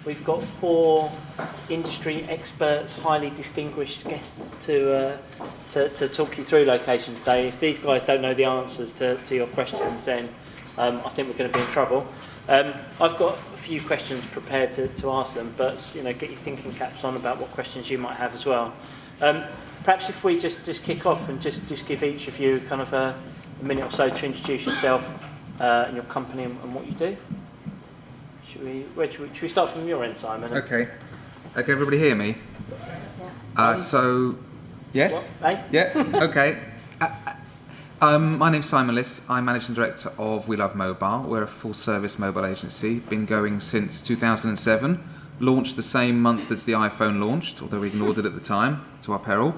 we've got 4 industry experts, highly distinguished guests to talk you through location today. If these guys don't know the answers to your questions, then I think we're going to be in trouble. I've got a few questions prepared to ask them, but get your thinking caps on about what questions you might have as well. Perhaps if we just kick off and just give each of you kind of a minute or so to introduce yourself and your company and what you do. Should we start from your end, Simon? Okay. Can everybody hear me? So, yes? What? Hey? Yeah, okay. My name's Simon Liss. I'm Managing Director of We Love Mobile. We're a full-service mobile agency, been going since 2007, launched the same month as the iPhone launched, although we ignored it at the time, to our peril.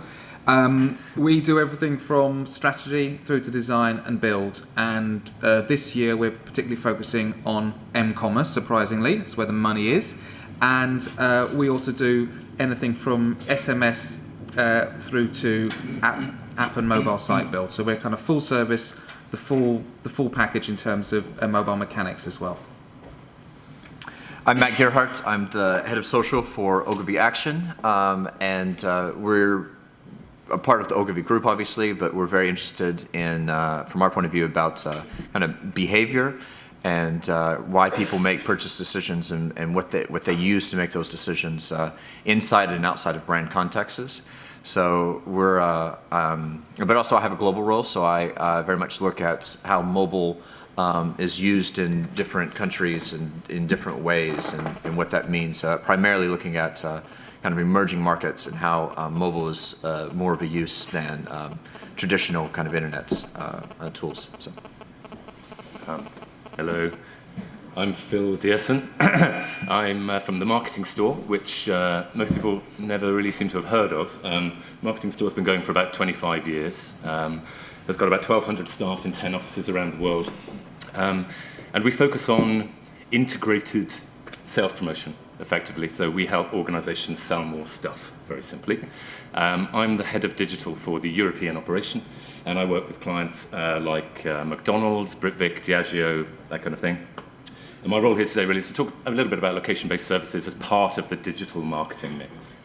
We do everything from strategy through to design and build, and this year we're particularly focusing on m-commerce, surprisingly. It's where the money is. And we also do anything from SMS through to app and mobile site build. So we're kind of full service, the full package in terms of mobile mechanics as well. I'm Matt Gerhardt. I'm the head of social for Ogilvy Action, and we're a part of the Ogilvy Group, obviously, but we're very interested in, from our point of view, about kind of behavior and why people make purchase decisions and what they use to make those decisions inside and outside of brand contexts. So we're, but also I have a global role, so I very much look at how mobile is used in different countries and in different ways, and what that means. Primarily looking at kind of emerging markets and how mobile is more of a use than traditional kind of internet tools. So. Hello, I'm Phil Dierson. I'm from the Marketing Store, which most people never really seem to have heard of. Marketing Store's been going for about 25 years. It's got about 1,200 staff in 10 offices around the world. And we focus on integrated sales promotion, effectively. So we help organizations sell more stuff, very simply. I'm the head of digital for the European operation, and I work with clients like McDonald's, Britvic, Diageo, that kind of thing. And my role here today really is to talk a little bit about location-based services as part of the digital marketing mix.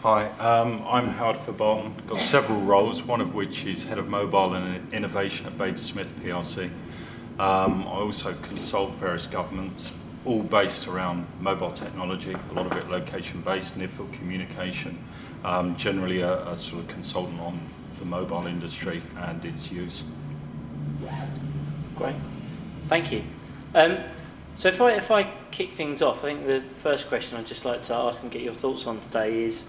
Hi, I'm Howard Fairbarton. Got several roles, one of which is Head of Mobile and Innovation at Baby Smith PLC. I also consult various governments, all based around mobile technology, a lot of it location-based, near-field communication, generally a sort of consultant on the mobile industry and its use. Great, thank you. So if I kick things off, I think the first question I'd just like to ask and get your thoughts on today is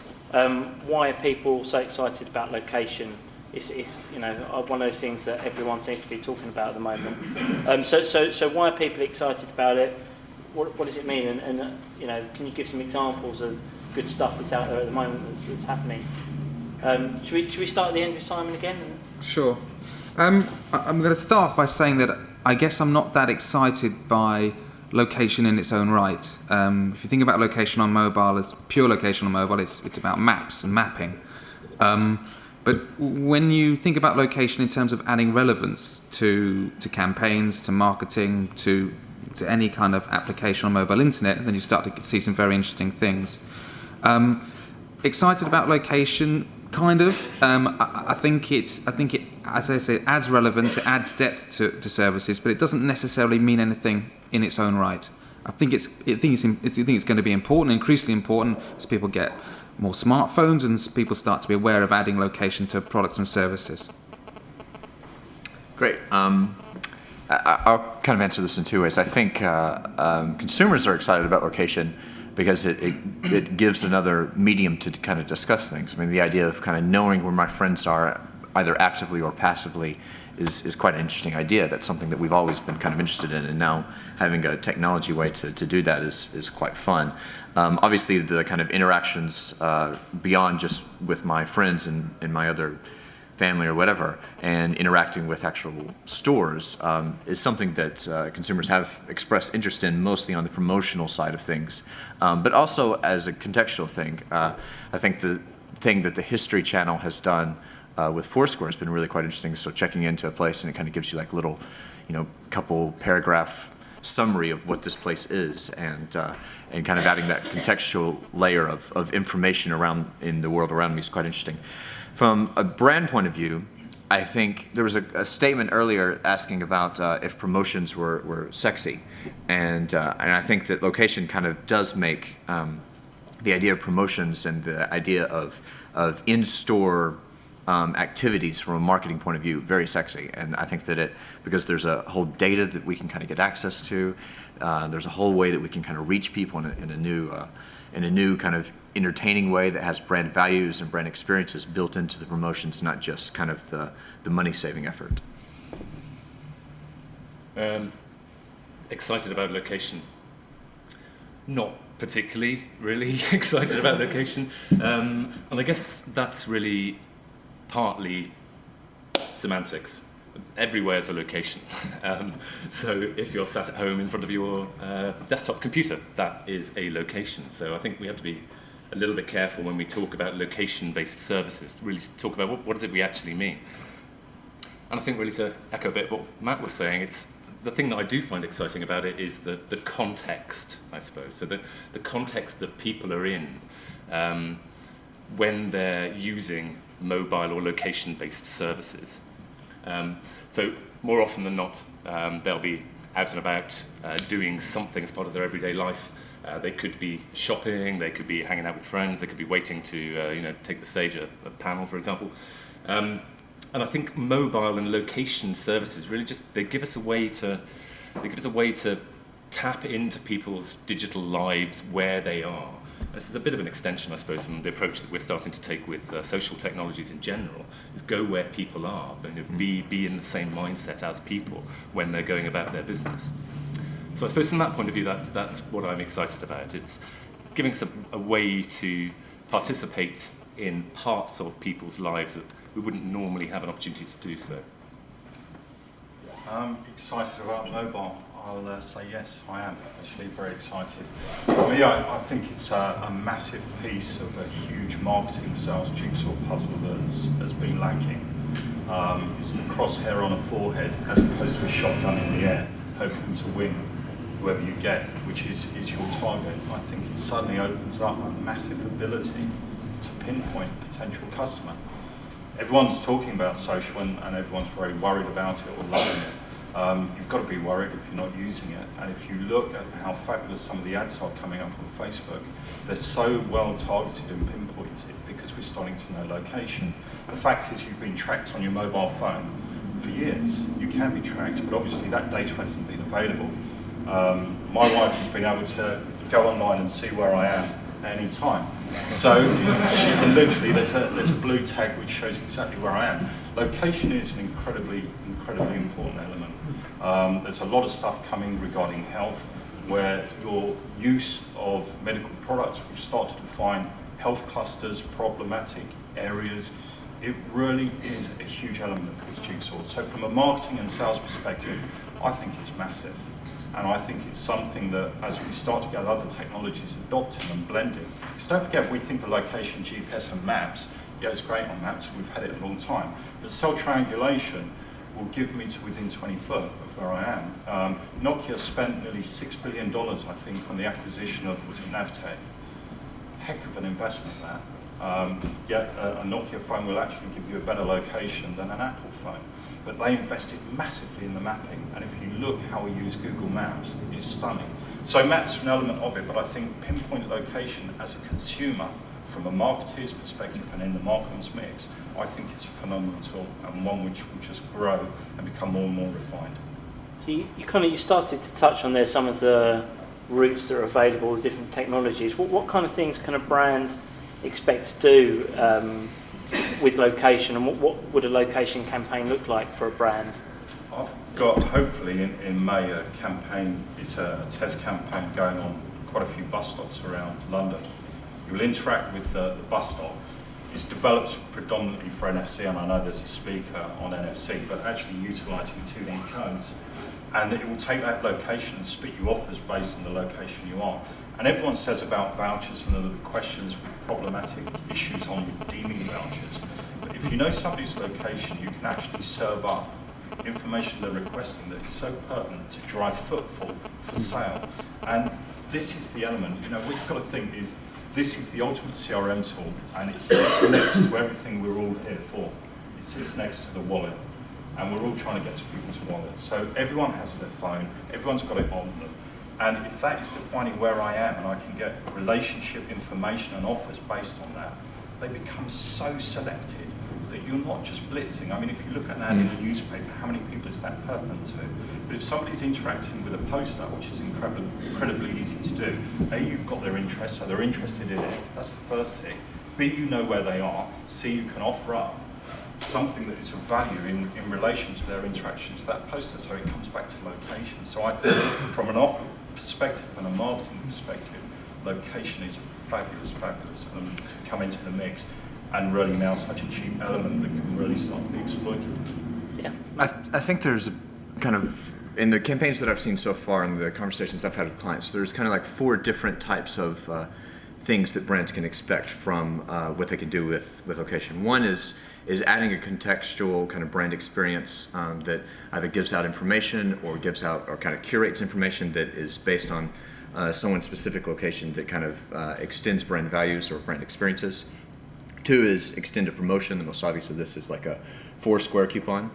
why are people so excited about location? It's one of those things that everyone seems to be talking about at the moment. So why are people excited about it? What does it mean? And can you give some examples of good stuff that's out there at the moment that's happening? Should we start at the end with Simon again? Sure. I'm going to start by saying that I guess I'm not that excited by location in its own right. If you think about location on mobile as pure location on mobile, it's about maps and mapping. But when you think about location in terms of adding relevance to campaigns, to marketing, to any kind of application on mobile internet, then you start to see some very interesting things. Excited about location, kind of. I think it, as I say, adds relevance, it adds depth to services, but it doesn't necessarily mean anything in its own right. I think it's going to be important, increasingly important, as people get more smartphones and as people start to be aware of adding location to products and services. Great. I'll kind of answer this in 2 ways. I think consumers are excited about location because it gives another medium to kind of discuss things. I mean, the idea of kind of knowing where my friends are, either actively or passively, is quite an interesting idea. That's something that we've always been kind of interested in, and now having a technology way to do that is quite fun. Obviously, the kind of interactions beyond just with my friends and my other family or whatever, and interacting with actual stores is something that consumers have expressed interest in, mostly on the promotional side of things, but also as a contextual thing. I think the thing that the History Channel has done with Foursquare has been really quite interesting. So checking into a place and it kind of gives you like little, couple paragraph summary of what this place is, and kind of adding that contextual layer of information around in the world around me is quite interesting. From a brand point of view, I think there was a statement earlier asking about if promotions were sexy, and I think that location kind of does make the idea of promotions and the idea of in-store activities from a marketing point of view very sexy. And I think that because there's a whole data that we can kind of get access to, there's a whole way that we can kind of reach people in a new kind of entertaining way that has brand values and brand experiences built into the promotions, not just kind of the money-saving effort. Excited about location? Not particularly really excited about location. And I guess that's really partly semantics. Everywhere's a location. So if you're sat at home in front of your desktop computer, that is a location. So I think we have to be a little bit careful when we talk about location-based services, to really talk about what is it we actually mean. And I think really to echo a bit what Matt was saying, it's the thing that I do find exciting about it is the context, I suppose. So the context that people are in when they're using mobile or location-based services. So more often than not, they'll be out and about doing something as part of their everyday life. They could be shopping, they could be hanging out with friends, they could be waiting to take the stage at a panel, for example. And I think mobile and location services really they give us a way to tap into people's digital lives where they are. This is a bit of an extension, I suppose, from the approach that we're starting to take with social technologies in general, is go where people are, be in the same mindset as people when they're going about their business. So I suppose from that point of view, that's what I'm excited about. It's giving us a way to participate in parts of people's lives that we wouldn't normally have an opportunity to do so. I'm excited about mobile. I'll say yes, I am actually very excited. For me, I think it's a massive piece of a huge marketing sales jigsaw puzzle that's been lacking. It's the crosshair on a forehead as opposed to a shotgun in the air, hoping to win whoever you get, which is your target. I think it suddenly opens up a massive ability to pinpoint a potential customer. Everyone's talking about social and everyone's very worried about it or loving it. You've got to be worried if you're not using it. And if you look at how fabulous some of the ads are coming up on Facebook, they're so well targeted and pinpointed because we're starting to know location. The fact is you've been tracked on your mobile phone for years. You can be tracked, but obviously that data hasn't been available. My wife has been able to go online and see where I am at any time. So she can literally, there's a blue tag which shows exactly where I am. Location is an incredibly important element. There's a lot of stuff coming regarding health where your use of medical products will start to define health clusters, problematic areas. It really is a huge element of this jigsaw. So from a marketing and sales perspective, I think it's massive. And I think it's something that, as we start to get other technologies adopting and blending, because don't forget, we think of location, GPS and maps. Yeah, it's great on maps, we've had it a long time. But cell triangulation will give me to within 20 foot of where I am. Nokia spent nearly $6 billion, I think, on the acquisition of, was it Navtech? Heck of an investment, that. A Nokia phone will actually give you a better location than an Apple phone. But they invested massively in the mapping, and if you look how we use Google Maps, it's stunning. So maps are an element of it, but I think pinpoint location as a consumer, from a marketer's perspective and in the marketing's mix, I think it's a phenomenal tool and one which will just grow and become more and more refined. You started to touch on there some of the routes that are available with different technologies. What kind of things can a brand expect to do with location, and what would a location campaign look like for a brand? I've got, hopefully in May, a campaign, it's a test campaign going on quite a few bus stops around London. You'll interact with the bus stop. It's developed predominantly for NFC, and I know there's a speaker on NFC, but actually utilising 2D codes. And it will take that location and spit you offers based on the location you are. And everyone says about vouchers and the questions with problematic issues on redeeming vouchers. But if you know somebody's location, you can actually serve up information they're requesting that is so pertinent to drive footfall for sale. And this is the element, you know, what you've got to think is, this is the ultimate CRM tool, and it sits next to everything we're all here for. It sits next to the wallet, and we're all trying to get to people's wallets. So everyone has their phone, everyone's got it on them. And if that is defining where I am and I can get relationship information and offers based on that, they become so selected that you're not just blitzing. I mean, if you look at an ad in the newspaper, how many people is that pertinent to? But if somebody's interacting with a poster, which is incredibly easy to do, A, you've got their interest, so they're interested in it, that's the first tick. B, you know where they are. C, you can offer up something that is of value in relation to their interaction to that poster, so it comes back to location. So I think from an offer perspective and a marketing perspective, location is a fabulous element to come into the mix, and really now such a cheap element that can really start to be exploited. Yeah. I think there's a kind of, in the campaigns that I've seen so far and the conversations I've had with clients, there's kind of like 4 different types of things that brands can expect from what they can do with location. One is adding a contextual kind of brand experience that either gives out information or gives out or kind of curates information that is based on someone's specific location that kind of extends brand values or brand experiences. 2 is extended promotion. The most obvious of this is like a Foursquare coupon,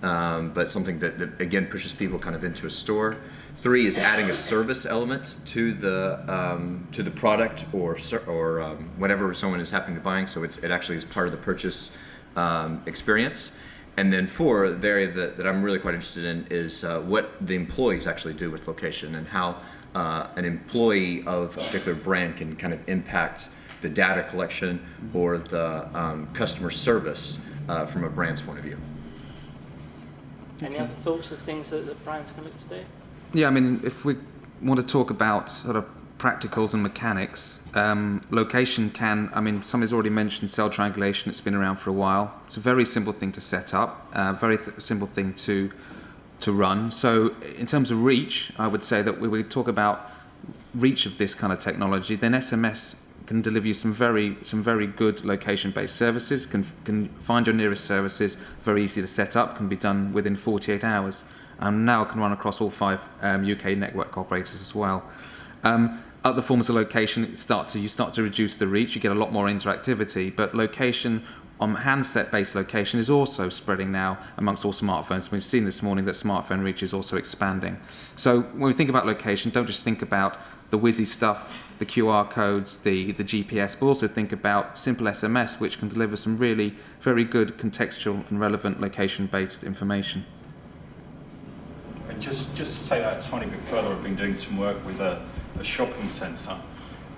but something that again pushes people kind of into a store. 3 is adding a service element to the product or whatever someone is happening to buying, so it actually is part of the purchase experience. And then 4, the area that I'm really quite interested in is what the employees actually do with location and how an employee of a particular brand can kind of impact the data collection or the customer service from a brand's point of view. Any other thoughts of things that brands can look to do? Yeah, I mean, if we want to talk about sort of practicals and mechanics, location can, I mean, somebody's already mentioned cell triangulation. It's been around for a while. It's a very simple thing to set up, very simple thing to run. So in terms of reach, I would say that we talk about reach of this kind of technology, then SMS can deliver you some very good location-based services, can find your nearest services, very easy to set up, can be done within 48 hours. And now it can run across all 5 UK network operators as well. Other forms of location, you start to reduce the reach, you get a lot more interactivity, but location on handset-based location is also spreading now amongst all smartphones. We've seen this morning that smartphone reach is also expanding. So when we think about location, don't just think about the whizzy stuff, the QR codes, the GPS, but also think about simple SMS, which can deliver some really very good contextual and relevant location-based information. And just to take that a tiny bit further, I've been doing some work with a shopping centre,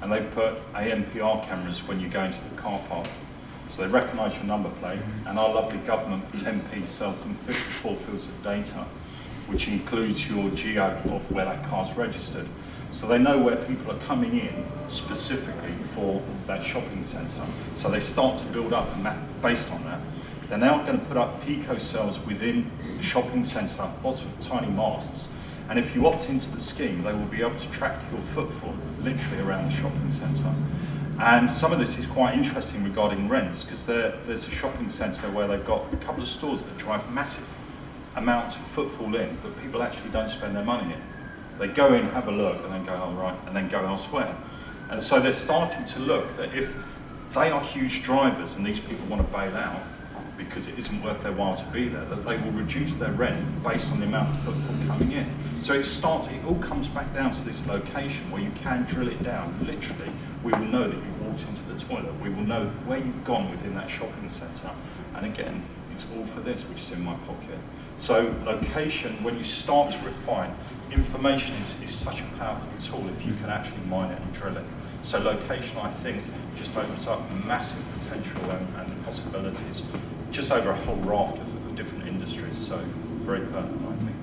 and they've put ANPR cameras when you go into the car park. So they recognise your number plate, and our lovely government for 10p sells them 54 fields of data, which includes your geo of where that car's registered. So they know where people are coming in specifically for that shopping centre. So they start to build up, and that, based on that, they're now going to put up pico cells within the shopping centre, lots of tiny masts. And if you opt into the scheme, they will be able to track your footfall literally around the shopping centre. And some of this is quite interesting regarding rents, because there's a shopping centre where they've got a couple of stores that drive massive amounts of footfall in, but people actually don't spend their money in. They go in, have a look, and then go, oh right, and then go elsewhere. And so they're starting to look that if they are huge drivers and these people want to bail out because it isn't worth their while to be there, that they will reduce their rent based on the amount of footfall coming in. So it all comes back down to this location where you can drill it down. Literally, we will know that you've walked into the toilet. We will know where you've gone within that shopping centre. And again, it's all for this, which is in my pocket. So location, when you start to refine, information is such a powerful tool if you can actually mine it and drill it. So location, I think, just opens up massive potential and possibilities, just over a whole raft of different industries. So very pertinent, I think.